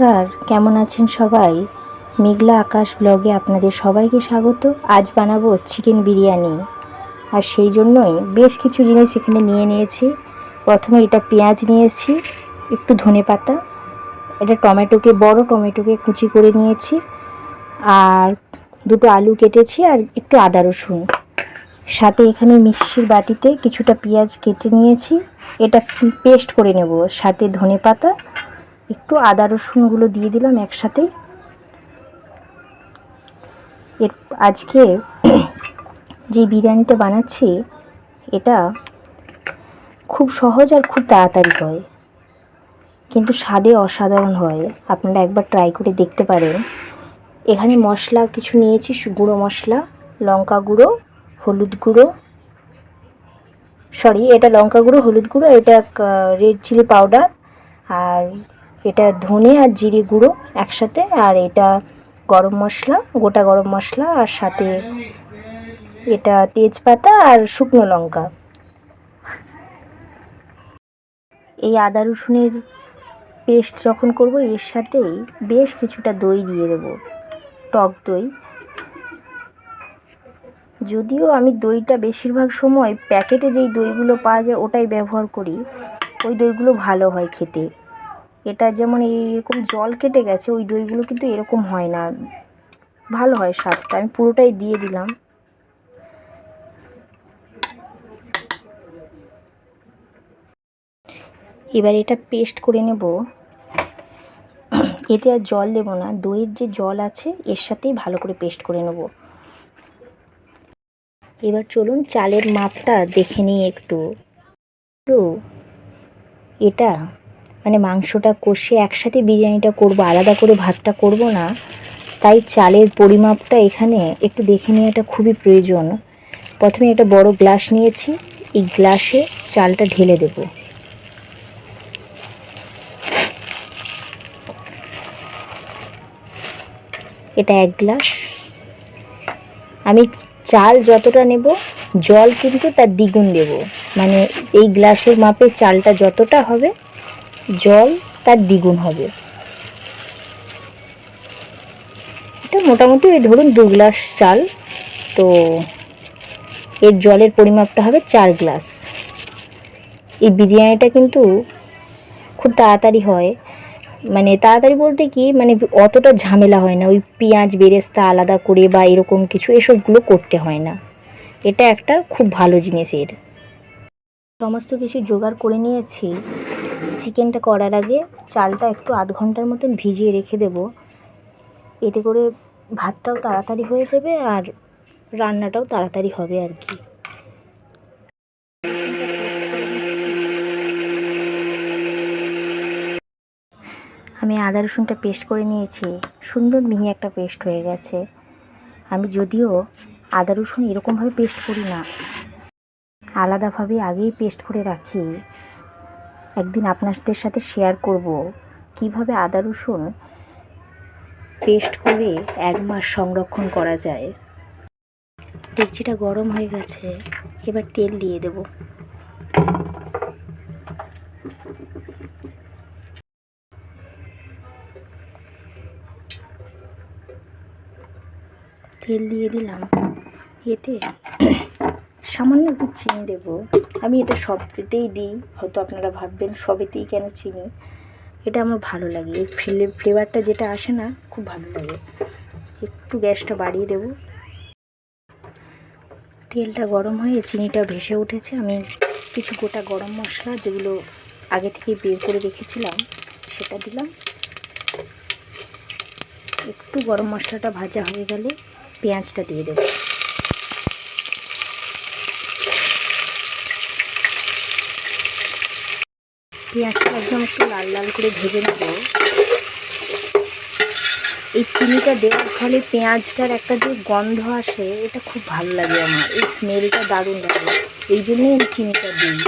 নমস্কার, কেমন আছেন সবাই? মেঘলা আকাশ ব্লগে আপনাদের সবাইকে স্বাগত। আজ বানাবো চিকেন বিরিয়ানি, আর সেই জন্যই বেশ কিছু জিনিস এখানে নিয়ে নিয়েছি। প্রথমে এটা পেঁয়াজ নিয়েছি, একটু ধনেপাতা, এটা বড় টমেটোকে কুচি করে নিয়েছি, আর দুটো আলু কেটেছি, আর একটু আদা রসুন। সাথে এখানে মিক্সির বাটিতে কিছুটা পেঁয়াজ কেটে নিয়েছি, এটা পেস্ট করে নেব। সাথে ধনেপাতা, একটু আদা রসুনগুলো দিয়ে দিলাম একসাথে। আজকে যে বিরিয়ানিটা বানাচ্ছি এটা খুব সহজ আর খুব তাড়াতাড়ি হয়, কিন্তু স্বাদে অসাধারণ হয়। আপনারা একবার ট্রাই করে দেখতে পারেন। এখানে মশলা কিছু নিয়েছি, গুঁড়ো মশলা, লঙ্কা গুঁড়ো, হলুদ গুঁড়ো, এটা লঙ্কা গুঁড়ো, হলুদ গুঁড়ো, এটা রেড চিলি পাউডার, আর এটা ধনে আর জিরে গুঁড়ো একসাথে, আর এটা গরম মশলা, গোটা গরম মশলা, আর সাথে এটা তেজপাতা আর শুকনো লঙ্কা। এই আদা রসুনের পেস্ট যখন করব, এর সাথেই বেশ কিছুটা দই দিয়ে দেব, টক দই। যদিও আমি দইটা বেশিরভাগ সময় প্যাকেটে যেই দইগুলো পাওয়া যায় ওটাই ব্যবহার করি, ওই দইগুলো ভালো হয় খেতে। এটা যেমন এইরকম জল কেটে গেছে, ওই দইগুলো কিন্তু এরকম হয় না, ভালো হয় স্বাদটা। আমি পুরোটাই দিয়ে দিলাম। এবার এটা পেস্ট করে নেব। এতে আর জল দেব না, দইয়ের যে জল আছে এর সাথেই ভালো করে পেস্ট করে নেব। এবার চলুন চালের মাপটা দেখে নিই একটু। তো এটা মাংসটা কষে একসাথে বিরিয়ানিটা করব, আলাদা করে ভাতটা করব না, তাই চালের পরিমাপটা এখানে একটু দেখে নেওয়াটা খুবই প্রয়োজন। প্রথমে একটা বড় গ্লাস নিয়েছি, এই গ্লাসে চালটা ঢেলে দেব। এটা 1 গ্লাস। আমি চাল যতটা নেব, জল কিন্তু তার দ্বিগুণ দেব। এই গ্লাসের মাপে চালটা যতটা হবে, জল তার দ্বিগুণ হবে। এটা মোটামুটি ওই ধরুন 2 গ্লাস চাল, তো এর জলের পরিমাপটা হবে 4 গ্লাস। এই বিরিয়ানিটা কিন্তু খুব তাড়াতাড়ি হয়, তাড়াতাড়ি বলতে কি, অতটা ঝামেলা হয় না, ওই পেঁয়াজ বেরেস্তা আলাদা করে বা এরকম কিছু এসবগুলো করতে হয় না। এটা একটা খুব ভালো জিনিস। এর সমস্ত কিছু জোগাড় করে নিয়েছি। চিকেনটা করার আগে চালটা একটু আধ ঘন্টার মতন ভিজিয়ে রেখে দেব, এতে করে ভাতটাও তাড়াতাড়ি হয়ে যাবে আর রান্নাটাও তাড়াতাড়ি হবে আর কি। আমি আদা রসুনটা পেস্ট করে নিয়েছি, সুন্দর মিহি একটা পেস্ট হয়ে গেছে। আমি যদিও আদা রসুন এরকমভাবে পেস্ট করি না, আলাদাভাবে আগেই পেস্ট করে রাখি। একদিন আপনাদের সাথে শেয়ার করব কিভাবে আদা রসুন পেস্ট করে 1 মাস সংরক্ষণ করা যায়। ডেকচিটা গরম হয়ে গেছে, এবার তেল দিয়ে দেব। তেল দিয়ে দিলাম, এতে সামান্য একটু চিনি দেব। আমি এটা সবতেই দিই, হয়তো আপনারা ভাববেন সবেতেই কেন চিনি, এটা আমার ভালো লাগে। এই ফ্লেভারটা যেটা আসে না, খুব ভালো লাগে। একটু গ্যাসটা বাড়িয়ে দেব। তেলটা গরম হয়ে চিনিটা ভেসে উঠেছে। আমি কিছু গোটা গরম মশলা, যেগুলো আগে থেকে বের করে রেখেছিলাম, সেটা দিলাম। একটু গরম মশলাটা ভাজা হয়ে গেলে পেঁয়াজটা দিয়ে দেব। পেঁয়াজটা একদম একটু লাল লাল করে ভেজে নেব। এই চিনিটা দেওয়ার ফলে পেঁয়াজটার একটা যে গন্ধ আসে, এটা খুব ভালো লাগে আমার। এই স্মেলটা দারুণ লাগে, এই জন্যই আমি চিনিটা দিই।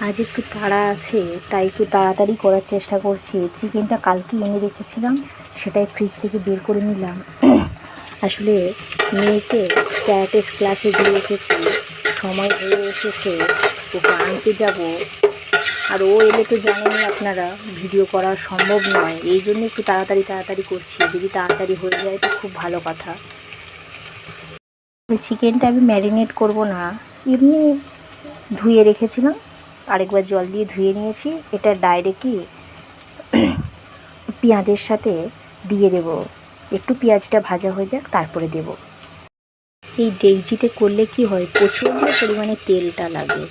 আজ একটু তাড়া আছে, তাই একটু তাড়াতাড়ি করার চেষ্টা করছি। চিকেনটা কালকে এনে রেখেছিলাম, সেটাই ফ্রিজ থেকে বের করে নিলাম। আসলে মেয়েকে ক্যারাটেস ক্লাসে দিয়ে এসেছি, সময় হয়ে এসেছে, ওকে আনতে যাব। আর ও এলে তো জানেনই আপনারা ভিডিও করা সম্ভব নয়, এই জন্য একটু তাড়াতাড়ি করছি। যদি তাড়াতাড়ি হয়ে যায় তো খুব ভালো কথা। চিকেনটা আমি ম্যারিনেট করব না, এমনি ধুয়ে রেখেছিলাম, আরেকবার জল দিয়ে ধুয়ে নিয়েছি। এটা ডাইরেক্টই পেঁয়াজের সাথে দিয়ে দেব, একটু পেঁয়াজটা ভাজা হয়ে যাক তারপরে দেব। এই ডেকচিতে করলে কি হয়, প্রচণ্ড পরিমাণে তেলটা লাগে,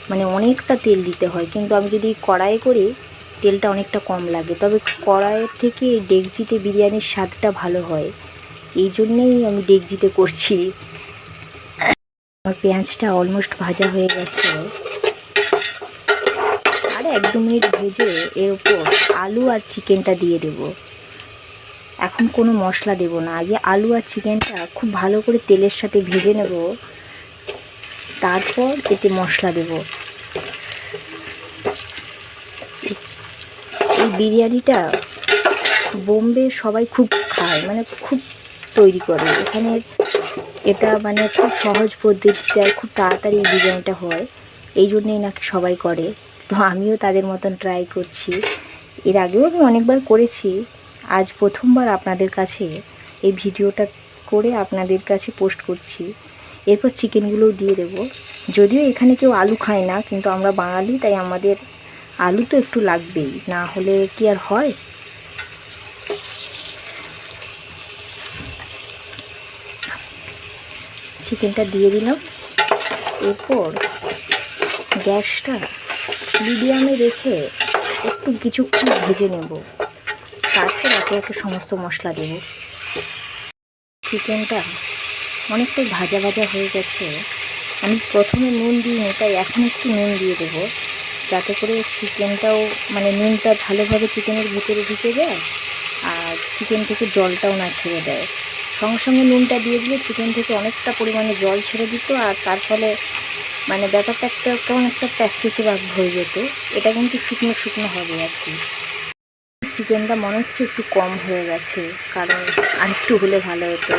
মানে অনেকটা তেল দিতে হয়। কিন্তু আমি যদি কড়াইয়ে করি তেলটা অনেকটা কম লাগে, তবে কড়াইয়ের থেকে ডেকচিতে বিরিয়ানির স্বাদটা ভালো হয়, এই জন্যেই আমি ডেকচিতে করছি। আমার পেঁয়াজটা অলমোস্ট ভাজা হয়ে গেছে, আর 1-2 মিনিট ভেজে এর উপর আলু আর চিকেনটা দিয়ে দেব। এখন কোনো মশলা দেব না, আগে আলু আর চিকেনটা খুব ভালো করে তেলের সাথে ভেজে নেব, তারপর এতে মশলা দেব। এই বিরিয়ানিটা বোম্বে সবাই খুব খায়, মানে খুব তৈরি করে এখানে। এটা মানে খুব সহজ পদ্ধতিতে আর খুব তাড়াতাড়ি এই বিরিয়ানিটা হয়, এই জন্যেই নাকি সবাই করে। তো আমিও তাদের মতন ট্রাই করছি। এর আগেও আমি অনেকবার করেছি, আজ প্রথমবার আপনাদের কাছে এই ভিডিওটা করে আপনাদের কাছে পোস্ট করছি। এরপর চিকেনগুলোও দিয়ে দেবো। যদিও এখানে কেউ আলু খায় না, কিন্তু আমরা বাঙালি, তাই আমাদের আলু তো একটু লাগবেই, না হলে কি আর হয়। চিকেনটা দিয়ে দিলাম, এরপর গ্যাসটা মিডিয়ামে রেখে একটু কিছুক্ষণ ভেজে নেব, তারপর একে একে সমস্ত মশলা দেব। চিকেনটা অনেকটাই ভাজা ভাজা হয়ে গেছে, আমি প্রথমে নুন দিইনি, তাই এখন একটু নুন দিয়ে দেবো, যাতে করে চিকেনটাও মানে নুনটা ভালোভাবে চিকেনের ভিতরে ঢুকে যায় আর চিকেন থেকে জলটাও না ছেড়ে দেয়। সঙ্গে সঙ্গে নুনটা দিয়ে দিলে চিকেন থেকে অনেকটা পরিমাণে জল ছেড়ে দিত, আর তার ফলে মানে ব্যাপারটা কেমন একটা প্যাচপেচে ভাব হয়ে যেত। এটা কিন্তু শুকনো শুকনো হবে আর কি। চিকেনটা মনে হচ্ছে একটু কম হয়ে গেছে, কারণ আর একটু হলে ভালো হতো।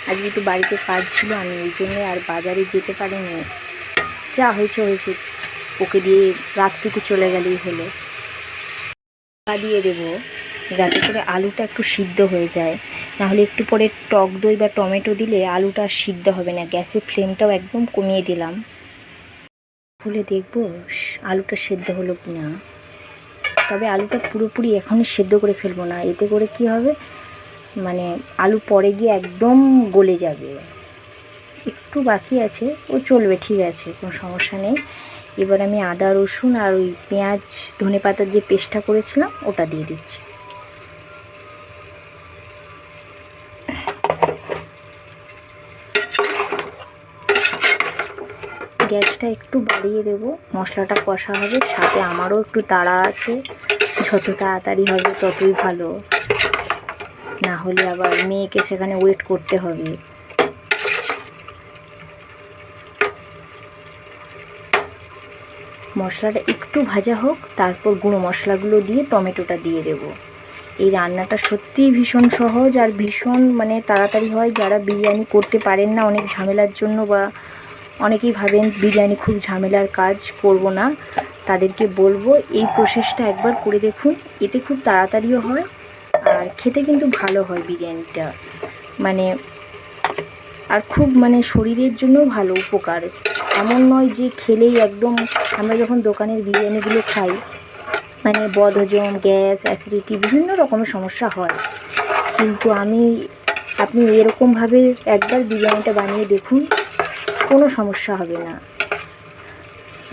আজকে একটু বাড়িতে কাজ ছিল, আমি এই জন্যে আর বাজারে যেতে পারিনি। যা হয়েছে হয়েছে, ওকে দিয়ে রাতটুকু চলে গেলেই হলো। দিয়ে দেবো যাতে করে আলুটা একটু সিদ্ধ হয়ে যায়, নাহলে একটু পরে টক দই বা টমেটো দিলে আলুটা সিদ্ধ হবে না। গ্যাসের ফ্লেমটাও একদম কমিয়ে দিলাম, খুলে দেখবো আলুটা সেদ্ধ হলো কি না। তবে আলুটা পুরোপুরি এখনই সেদ্ধ করে ফেলবো না, এতে করে কি হবে মানে আলু পরে গিয়ে একদম গলে যাবে। একটু বাকি আছে, ও চলবে, ঠিক আছে, কোনো সমস্যা নেই। এবার আমি আদা রসুন আর ওই পেঁয়াজ ধনেপাতার যে পেস্টটা করেছিলাম ওটা দিয়ে দিচ্ছি। গ্যাসটা একটু বাড়িয়ে দেবো, মশলাটা কষা হবে, সাথে আমারও একটু তাড়া আছে, যত তাড়াতাড়ি হবে ততই ভালো, না হলে আবার মেয়েকে সেখানে ওয়েট করতে হবে। মশলাটা একটু ভাজা হোক, তারপর গুঁড়ো মশলাগুলো দিয়ে টমেটোটা দিয়ে দেবো। এই রান্নাটা সত্যিই ভীষণ সহজ আর ভীষণ মানে তাড়াতাড়ি হয়। যারা বিরিয়ানি করতে পারেন না অনেক ঝামেলার জন্য, বা অনেকেই ভাবেন বিরিয়ানি খুব ঝামেলার কাজ, করব না, তাদেরকে বলবো এই প্রসেসটা একবার করে দেখুন। এতে খুব তাড়াতাড়িও হয় আর খেতে কিন্তু ভালো হয় বিরিয়ানিটা, মানে আর খুব মানে শরীরের জন্য ভালো, উপকার। এমন নয় যে খেলেই একদম, আমরা যখন দোকানের বিরিয়ানিগুলো খাই মানে বদহজম, গ্যাস, অ্যাসিডিটি বিভিন্ন রকমের সমস্যা হয়, কিন্তু আপনি এরকমভাবে একবার বিরিয়ানিটা বানিয়ে দেখুন, কোনো সমস্যা হবে না।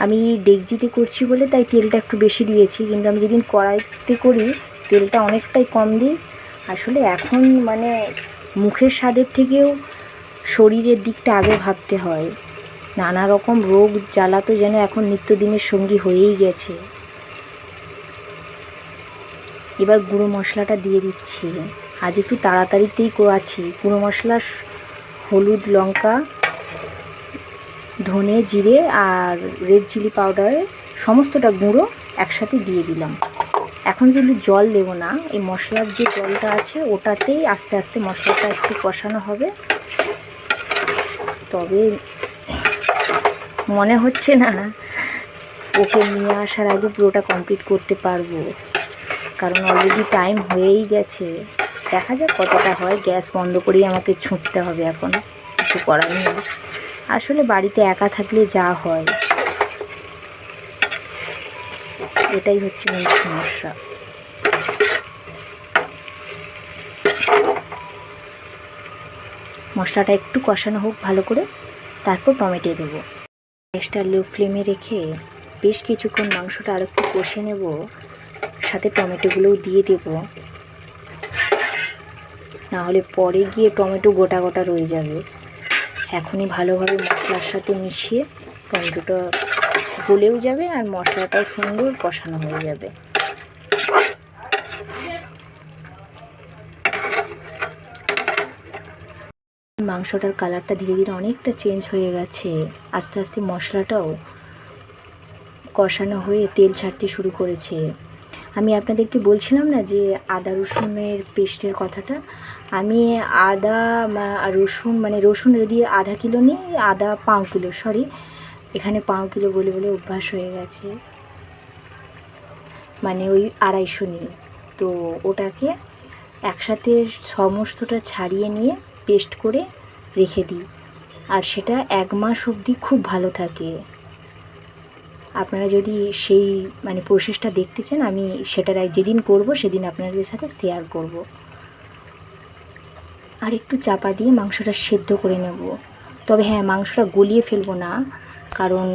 আমি ডেকচিতে করছি বলে তাই তেলটা একটু বেশি দিয়েছি, কিন্তু আমি যেদিন কড়াইতে করি তেলটা অনেকটাই কম দিই। আসলে এখন মানে মুখের স্বাদের থেকেও শরীরের দিকটা আগে ভাবতে হয়। নানা রকম রোগ জ্বালা তো যেন এখন নিত্যদিনের সঙ্গী হয়েই গেছে। এবার গুঁড়ো মশলাটা দিয়ে দিচ্ছি, আজ একটু তাড়াতাড়িতেই করাচ্ছি। গুঁড়ো মশলা হলুদ, লঙ্কা, ধনে, জিরে আর রেড চিলি পাউডার সমস্তটা গুঁড়ো একসাথে দিয়ে দিলাম। এখন কিন্তু জল দেবো না, এই মশলার যে জলটা আছে ওটাতেই আস্তে আস্তে মশলাটা একটু কষানো হবে। তবে মনে হচ্ছে না ওকে নিয়ে আসার আগে পুরোটা কমপ্লিট করতে পারবো, কারণ অলরেডি টাইম হয়েই গেছে। দেখা যাক কতটা হয়। গ্যাস বন্ধ করেই আমাকে ছুটতে হবে, এখন কিছু করার নেই। আসলে বাড়িতে একা থাকলে যা হয়, এটাই হচ্ছে মূল সমস্যা। মশলাটা একটু কষানো হোক ভালো করে, তারপর টমেটো দেবো। গ্যাসটা লো ফ্লেমে রেখে বেশ কিছুক্ষণ মাংসটা আর একটু কষে নেব, সাথে টমেটোগুলোও দিয়ে দেব, নাহলে পরে গিয়ে টমেটো গোটা গোটা রয়ে যাবে। এখনই ভালোভাবে মশলার সাথে মিশিয়ে টমেটোটা গলেও যাবে আর মশলাটাও সুন্দর কষানো হয়ে যাবে। মাংসটার কালারটা ধীরে ধীরে অনেকটা চেঞ্জ হয়ে গেছে, আস্তে আস্তে মশলাটাও কষানো হয়ে তেল ছাড়তে শুরু করেছে। আমি আপনাদেরকে বলছিলাম না যে আদা রসুনের পেস্টের কথাটা, আমি আদা রসুন মানে রসুন যদি আধা কিলো নিই, আদা 5 কিলো, সরি এখানে 5 কিলো বলে বলে অভ্যাস হয়ে গেছে, মানে ওই 250 নিই। তো ওটাকে একসাথে সমস্তটা ছাড়িয়ে নিয়ে পেস্ট করে রেখে দিই, আর সেটা 1 মাস অবধি খুব ভালো থাকে। আপনারা যদি সেই মানে প্রসেসটা দেখতে চান, আমি সেটার যেদিন করব সেদিন আপনাদের সাথে শেয়ার করব। আর একটু চাপা দিয়ে মাংসটা সেদ্ধ করে নেব। তবে হ্যাঁ, মাংসটা গলিয়ে ফেলবো না, কারণ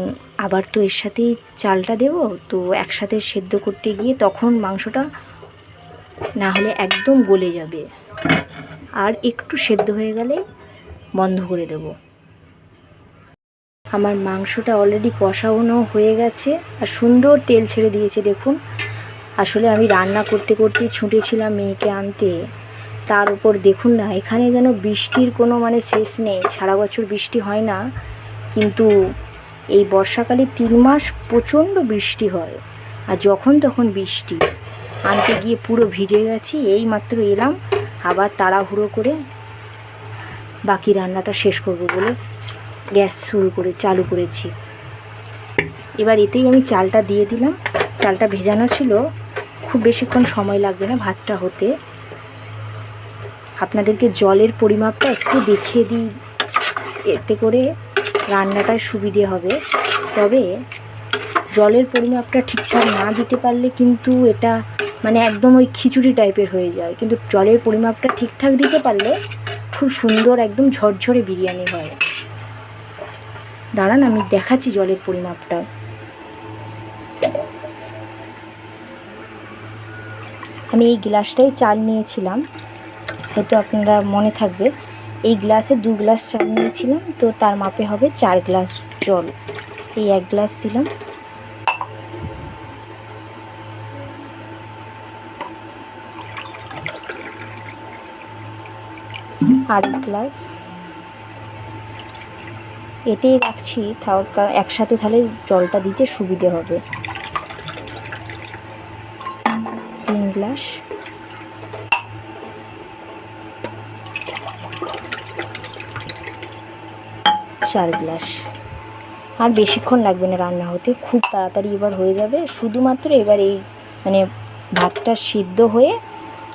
আবার তো এর সাথেই চালটা দেব, তো একসাথে সেদ্ধ করতে গিয়ে তখন মাংসটা না হলে একদম গলে যাবে। আর একটু সেদ্ধ হয়ে গেলে বন্ধ করে দেব। আমার মাংসটা অলরেডি কষানো হয়ে গেছে আর সুন্দর তেল ছেড়ে দিয়েছে দেখুন। আসলে আমি রান্না করতে করতেই ছুটেছিলাম মেয়েকে আনতে, তার উপর দেখুন না, এখানে যেন বৃষ্টির কোনো মানে শেষ নেই। সারা বছর বৃষ্টি হয় না, কিন্তু এই বর্ষাকালে 3 মাস প্রচণ্ড বৃষ্টি হয়, আর যখন তখন বৃষ্টি। আনতে গিয়ে পুরো ভিজে গেছি, এই মাত্র এলাম, আবার তাড়াহুড়ো করে বাকি রান্নাটা শেষ করব বলে গ্যাস চালু করেছি। এবার এতেই আমি চালটা দিয়ে দিলাম। চালটা ভেজানো ছিল, খুব বেশিক্ষণ সময় লাগবে না ভাতটা হতে। আপনাদেরকে জলের পরিমাপটা একটু দেখিয়ে দিই, এতে করে রান্নাটার সুবিধে হবে। তবে জলের পরিমাপটা ঠিকঠাক না দিতে পারলে কিন্তু এটা মানে একদম ওই খিচুড়ি টাইপের হয়ে যায়, কিন্তু জলের পরিমাপটা ঠিকঠাক দিতে পারলে খুব সুন্দর একদম ঝরঝরে বিরিয়ানি হয়। দাঁড়ান আমি দেখাচ্ছি জলের পরিমাপটা। আমি এই গ্লাসটাই চাল নিয়েছিলাম, হয়তো আপনারা মনে থাকবে, এই গ্লাসে 2 গ্লাস চাল নিয়েছিলাম, তো তার মাপে হবে 4 গ্লাস জল। এই 1 গ্লাস দিলাম, আর 1 গ্লাস এতেই রাখছি, কারণ একসাথে তাহলে জলটা দিতে সুবিধে হবে। 3 গ্লাস, 4 গ্লাস। আর বেশিক্ষণ লাগবে না রান্না হতে, খুব তাড়াতাড়ি এবার হয়ে যাবে। শুধুমাত্র এবার এই মানে ভাতটা সিদ্ধ হয়ে,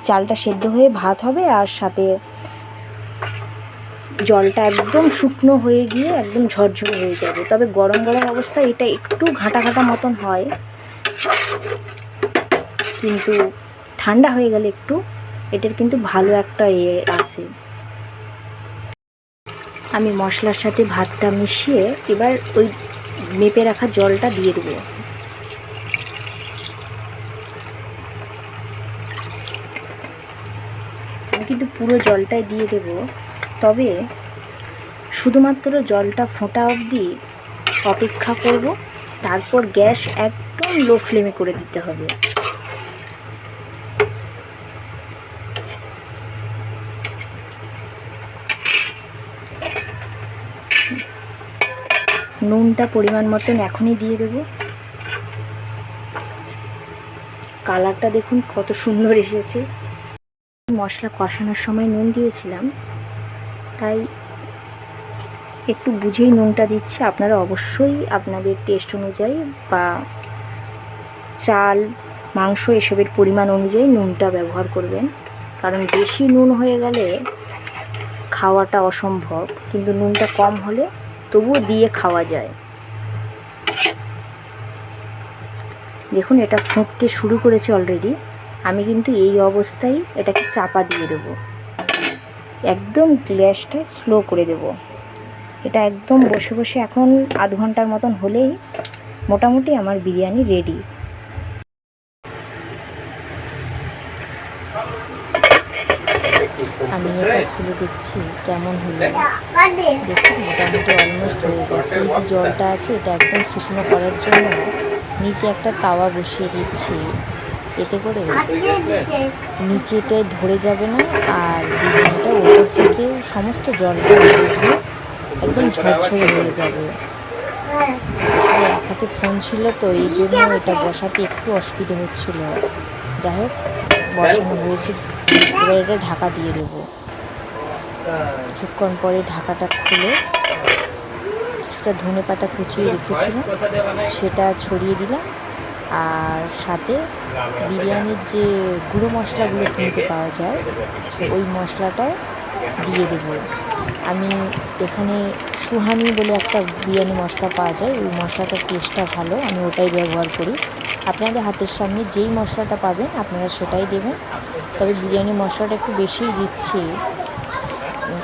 চালটা সেদ্ধ হয়ে ভাত হবে, আর সাথে জলটা একদম শুকনো হয়ে গিয়ে একদম ঝরঝরে হয়ে যাবে। তবে গরম গরম অবস্থায় এটা একটু ঘাটা ঘাটা মতন হয়, কিন্তু ঠান্ডা হয়ে গেলে একটু এটার কিন্তু ভালো একটা আসে। আমি মশলার সাথে ভাতটা মিশিয়ে এবার ওই মেপে রাখা জলটা দিয়ে দেবো। আমি কিন্তু পুরো জলটাই দিয়ে দেব, তবে শুধুমাত্র জলটা ফোটা অবধি অপেক্ষা করব, তারপর গ্যাস একদম লো ফ্লেমে করে দিতে হবে। নুনটা পরিমাণ মতন এখনই দিয়ে দেব। কালারটা দেখুন কত সুন্দর এসেছে। মশলা কষানোর সময় নুন দিয়েছিলাম, তাই একটু বুঝেই নুনটা দিচ্ছি। আপনারা অবশ্যই আপনাদের টেস্ট অনুযায়ী বা চাল, মাংস এসবের পরিমাণ অনুযায়ী নুনটা ব্যবহার করবেন, কারণ বেশি নুন হয়ে গেলে খাওয়াটা অসম্ভব, কিন্তু নুনটা কম হলে তবুও দিয়ে খাওয়া যায়। দেখুন এটা ফুটতে শুরু করেছে অলরেডি। আমি কিন্তু এই অবস্থায় এটাকে চাপা দিয়ে দেবো, একদম গ্যাসটা স্লো করে দেব। এটা একদম বসে বসে এখন আধ ঘন্টার মতন হলেই মোটামুটি আমার বিরিয়ানি রেডি। আমি এটা খুলে দেখছি কেমন হলো। দেখুন মোটামুটি অলমোস্ট হয়ে গেছে। এই যে জলটা আছে এটা একদম শুকনো করার জন্য নিচে একটা তাওয়া বসিয়ে দিচ্ছি, এতে করে নিচেটায় ধরে যাবে না, আর বিরিয়ানিটা ওপর থেকে সমস্ত জলটা দিয়ে একদম ঝরঝরে হয়ে যাবে। আসলে এক হাতে ফোন ছিল তো এই জন্য এটা বসাতে একটু অসুবিধা হচ্ছিল। যাই হোক বসানো হয়েছে, এবার এটা ঢাকা দিয়ে দেবো। কিছুক্ষণ পরে ঢাকাটা খুলে কিছুটা ধনে পাতা কুচিয়ে রেখেছিলাম সেটা ছড়িয়ে দিলাম, আর সাথে বিরিয়ানির যে গুঁড়ো মশলাগুলো কিনতে পাওয়া যায় ওই মশলাটাও দিয়ে দেব। আমি এখানে সুহানি বলে একটা বিরিয়ানি মশলা পাওয়া যায়, ওই মশলাটার টেস্টটা ভালো, আমি ওটাই ব্যবহার করি। আপনাদের হাতের সামনে যেই মশলাটা পাবেন আপনারা সেটাই দেবেন, তবে বিরিয়ানি মশলাটা একটু বেশিই দিচ্ছি,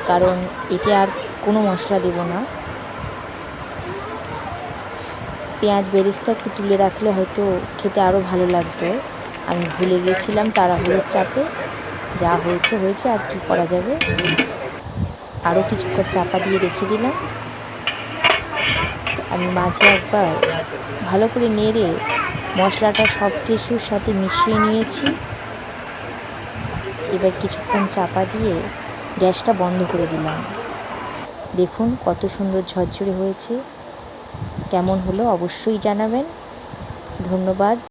কারণ এতে আর কোনো মশলা দেব না। পেঁয়াজ বেরেস্তা একটু তুলে রাখলে হয়তো খেতে আরও ভালো লাগতো, আমি ভুলে গেছিলাম তাড়াহুড়োর চাপে। যা হয়েছে হয়েছে, আর কি করা যাবে। আরও কিছুক্ষণ চাপা দিয়ে রেখে দিলাম। আমি মাঝে একবার ভালো করে নেড়ে মশলাটা সব কিছুর সাথে মিশিয়ে নিয়েছি। এবার কিছুক্ষণ চাপা দিয়ে গ্যাসটা বন্ধ করে দিলাম। দেখুন কত সুন্দর ঝরঝরে হয়েছে। কেমন হলো অবশ্যই জানাবেন। ধন্যবাদ।